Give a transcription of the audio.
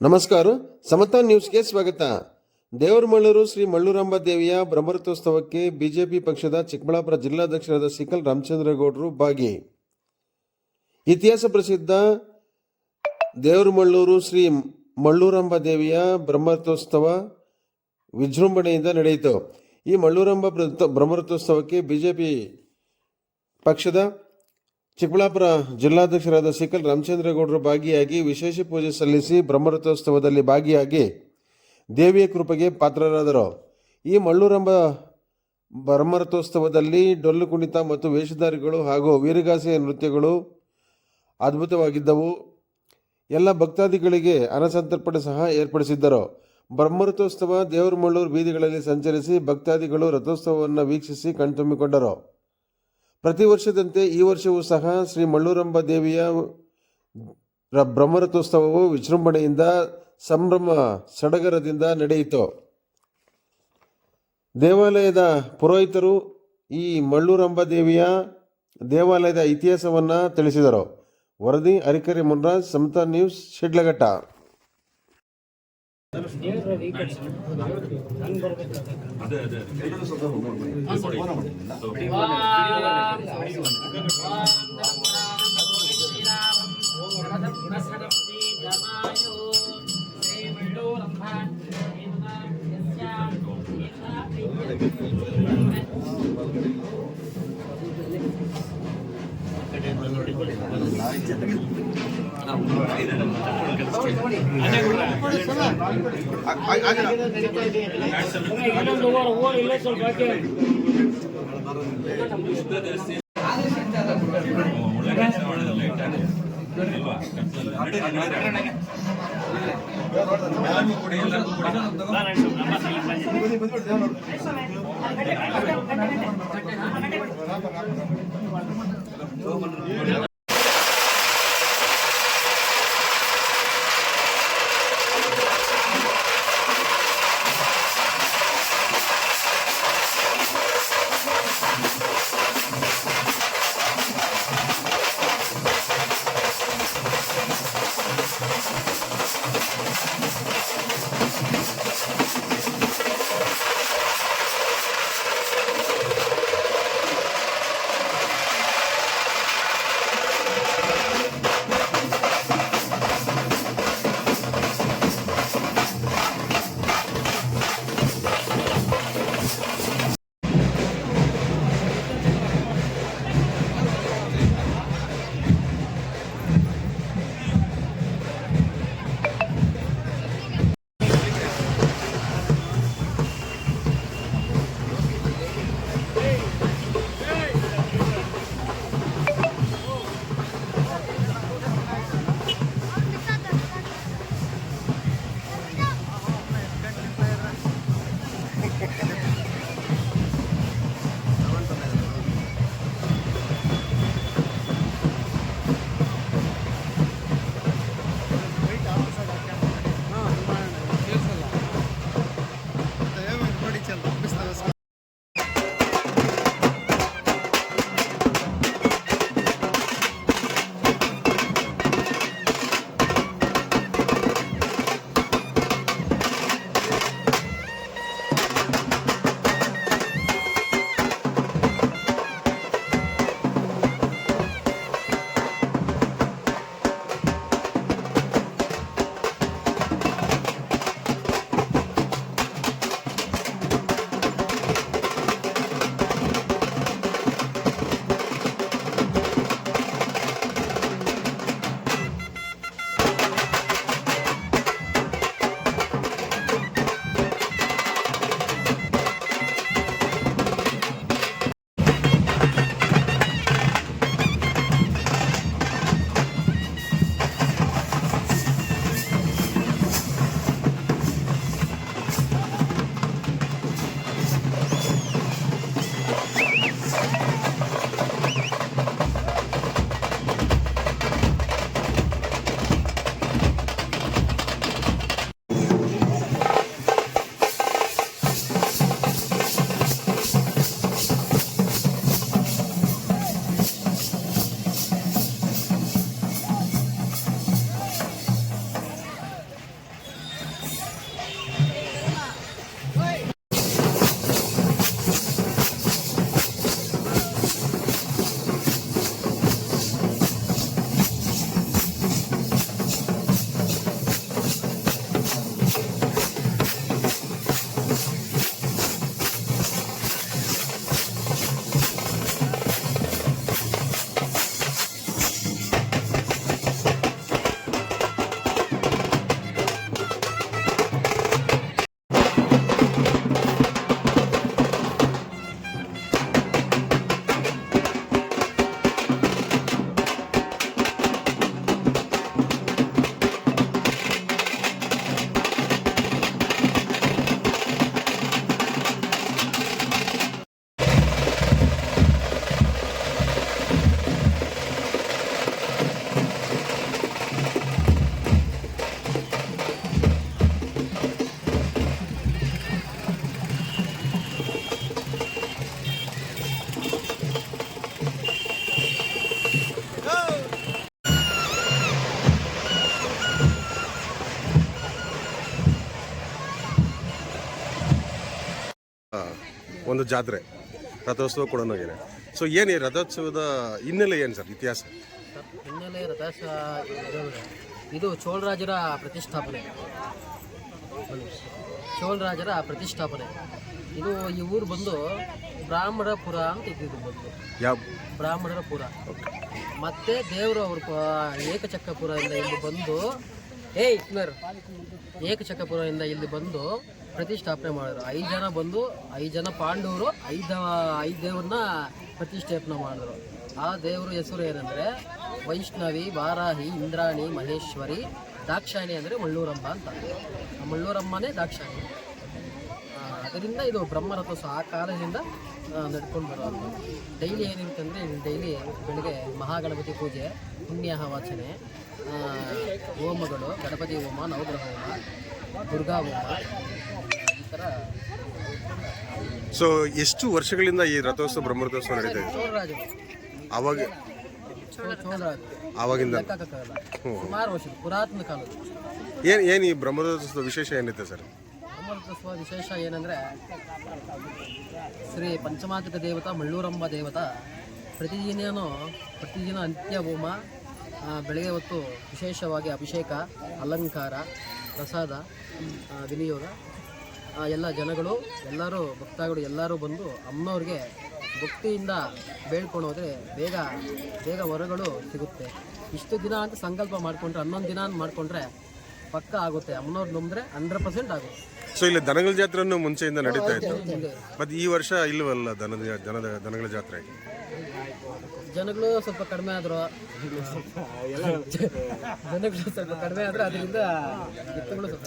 ನಮಸ್ಕಾರ, ಸಮತಾ ನ್ಯೂಸ್ಗೆ ಸ್ವಾಗತ. ದೇವರಮಳ್ಳೂರು ಶ್ರೀ ಮಳ್ಳೂರಾಂಬ ದೇವಿಯ ಬ್ರಹ್ಮರಥೋತ್ಸವಕ್ಕೆ ಬಿಜೆಪಿ ಪಕ್ಷದ ಚಿಕ್ಕಬಳ್ಳಾಪುರ ಜಿಲ್ಲಾಧ್ಯಕ್ಷರಾದ ಸಿಕಲ್ ರಾಮಚಂದ್ರೇಗೌಡರು ಭಾಗಿ. ಇತಿಹಾಸ ಪ್ರಸಿದ್ಧ ದೇವರಮಳ್ಳೂರು ಶ್ರೀ ಮಳ್ಳೂರಾಂಬ ದೇವಿಯ ಬ್ರಹ್ಮರಥೋತ್ಸವ ವಿಜೃಂಭಣೆಯಿಂದ ನಡೆಯಿತು. ಈ ಮಳ್ಳೂರಾಂಬ ಬ್ರಹ್ಮರಥೋತ್ಸವಕ್ಕೆ ಬಿಜೆಪಿ ಪಕ್ಷದ ಚಿಕ್ಕಬಳ್ಳಾಪುರ ಜಿಲ್ಲಾಧ್ಯಕ್ಷರಾದ ಸಿಕಲ್ ರಾಮಚಂದ್ರೇಗೌಡರು ಭಾಗಿಯಾಗಿ ವಿಶೇಷ ಪೂಜೆ ಸಲ್ಲಿಸಿ ಬ್ರಹ್ಮರಥೋತ್ಸವದಲ್ಲಿ ಭಾಗಿಯಾಗಿ ದೇವಿಯ ಕೃಪೆಗೆ ಪಾತ್ರರಾದರು. ಈ ಮಳ್ಳೂರಾಂಬ ಬ್ರಹ್ಮರಥೋತ್ಸವದಲ್ಲಿ ಡೊಳ್ಳು ಕುಣಿತ ಮತ್ತು ವೇಷಧಾರಿಗಳು ಹಾಗೂ ವೀರಗಾಸೆಯ ನೃತ್ಯಗಳು ಅದ್ಭುತವಾಗಿದ್ದವು. ಎಲ್ಲ ಭಕ್ತಾದಿಗಳಿಗೆ ಅನ್ನಸಂತರ್ಪಣೆ ಸಹ ಏರ್ಪಡಿಸಿದ್ದರು. ಬ್ರಹ್ಮರಥೋತ್ಸವ ದೇವರಮಳ್ಳೂರು ಬೀದಿಗಳಲ್ಲಿ ಸಂಚರಿಸಿ ಭಕ್ತಾದಿಗಳು ರಥೋತ್ಸವವನ್ನು ವೀಕ್ಷಿಸಿ ಕಣ್ತುಂಬಿಕೊಂಡರು. ಪ್ರತಿ ವರ್ಷದಂತೆ ಈ ವರ್ಷವೂ ಸಹ ಶ್ರೀ ಮಳ್ಳೂರಾಂಬ ದೇವಿಯ ಬ್ರಹ್ಮರಥೋತ್ಸವವು ವಿಜೃಂಭಣೆಯಿಂದ ಸಂಭ್ರಮ ಸಡಗರದಿಂದ ನಡೆಯಿತು. ದೇವಾಲಯದ ಪುರೋಹಿತರು ಈ ಮಳ್ಳೂರಾಂಬ ದೇವಿಯ ದೇವಾಲಯದ ಇತಿಹಾಸವನ್ನು ತಿಳಿಸಿದರು. ವರದಿ ಅರಿಕೆರೆ ಮುನ್ರಾಜ್, ಸಮತಾ ನ್ಯೂಸ್, ಶಿಡ್ಲಘಟ್ಟ. ಒಂದು ಜಾತ್ರೆ, ರಥೋತ್ಸವ ಕೂಡ ಇದೆ. ಸೊ ಏನು ಈ ರಥೋತ್ಸವದ ಹಿನ್ನೆಲೆ ಏನು ಸರ್, ಇತಿಹಾಸ? ಸರ್, ಹಿನ್ನೆಲೆ ರಥೋತ್ಸವ ಇದು ಚೋಳರಾಜರ ಪ್ರತಿಷ್ಠಾಪನೆ. ಚೋಳರಾಜರ ಪ್ರತಿಷ್ಠಾಪನೆ. ಇದು ಈ ಊರು ಬಂದು ಬ್ರಾಹ್ಮಣಪುರ ಅಂತ ಇದ್ದಿದ್ದು ಬಂದು, ಯಾವ ಬ್ರಾಹ್ಮಣರ ಪುರ. ಮತ್ತೆ ದೇವರು ಅವರು ಏಕಚಕ್ರಪುರದಿಂದ ಇಲ್ಲಿ ಬಂದು ಏಕಚಕ್ರಪುರದಿಂದ ಇಲ್ಲಿ ಬಂದು ಪ್ರತಿಷ್ಠಾಪನೆ ಮಾಡಿದ್ರು. 5 ಜನ ಬಂದು, 5 ಜನ ಪಾಂಡವರು 5 ದೇವ್ರನ್ನ ಪ್ರತಿಷ್ಠಾಪನೆ ಮಾಡಿದ್ರು. ಆ ದೇವ್ರ ಹೆಸರು ಏನಂದರೆ ವೈಷ್ಣವಿ, ವಾರಾಹಿ, ಇಂದ್ರಾಣಿ, ಮಹೇಶ್ವರಿ, ದಾಕ್ಷಾಯಣಿ ಅಂದರೆ ಮಳ್ಳೂರಮ್ಮ ಅಂತ. ಮಳ್ಳೂರಮ್ಮನೇ ದಾಕ್ಷಾಯಣಿ. ಅದರಿಂದ ಇದು ಬ್ರಹ್ಮರಥೋತ್ಸವ ಆ ಕಾಲದಿಂದ ನಡ್ಕೊಂಡು ಬರೋದು. ಡೈಲಿ ಏನಿರುತ್ತೆ ಅಂದರೆ ಡೈಲಿ ಬೆಳಗ್ಗೆ ಮಹಾಗಣಪತಿ ಪೂಜೆ, ಪುಣ್ಯಾಹವಾಚನೆ, ಹೋಮಗಳು, ಗಣಪತಿ ಹೋಮ, ನವಗ್ರಹ ಹೋಮ, ದುರ್ಗಾ ಹೋಮ, ಈ ಥರ. ಸೊ ಎಷ್ಟು ವರ್ಷಗಳಿಂದ ಈ ರಥೋತ್ಸವ ಬ್ರಹ್ಮರಥೋತ್ಸವ ನಡೀತಾ ಇದೆ? ಚೋಳರಾಜರು ಆವಾಗಿಂದ ಲೆಕ್ಕಕ್ಕಾಗಲ್ಲ, ಸುಮಾರು ವರ್ಷ ಪುರಾತನ ಕಾಲದ. ಏನು ಈ ಬ್ರಹ್ಮರಥೋತ್ಸವ ವಿಶೇಷ ಏನಿದೆ ಸರ್? ಬ್ರಹ್ಮರಥೋತ್ಸವ ವಿಶೇಷ ಏನಂದರೆ ಶ್ರೀ ಪಂಚಮಾತ್ರಿಕ ದೇವತಾ ಮಳ್ಳೂರಮ್ಮ ದೇವತಾ ಪ್ರತಿದಿನ ನಿತ್ಯ ಹೋಮ, ಬೆಳಗ್ಗೆ ಹೊತ್ತು ವಿಶೇಷವಾಗಿ ಅಭಿಷೇಕ, ಅಲಂಕಾರ, ಪ್ರಸಾದ, ವಿನಿಯೋಗ. ಎಲ್ಲ ಜನಗಳು, ಎಲ್ಲರೂ ಭಕ್ತಾದಿಗಳು ಎಲ್ಲರೂ ಬಂದು ಅಮ್ಮನವ್ರಿಗೆ ಭಕ್ತಿಯಿಂದ ಬೇಡ್ಕೊಂಡು ಹೋದರೆ ಬೇಗ ವರಗಳು ಸಿಗುತ್ತೆ. ಇಷ್ಟು ದಿನ ಅಂತ ಸಂಕಲ್ಪ ಮಾಡಿಕೊಂಡ್ರೆ 11 ದಿನ ಮಾಡಿಕೊಂಡ್ರೆ ಪಕ್ಕ ಆಗುತ್ತೆ. ಅಮ್ಮನವ್ರು ನಂಬಿದ್ರೆ 100% ಆಗುತ್ತೆ. ಸೊ ಇಲ್ಲಿ ದನಗಳ ಜಾತ್ರೆಯನ್ನು ಮುಂಚೆಯಿಂದ ನಡೀತಾ ಇತ್ತು, ಮತ್ತು ಈ ವರ್ಷ ಇಲ್ಲವಲ್ಲ ದನಗಳ ಜಾತ್ರೆ? ಜನಗಳು ಸ್ವಲ್ಪ ಕಡಿಮೆ ಆದರು, ಅದರಿಂದ ಎತ್ತುಗಳು ಸ್ವಲ್ಪ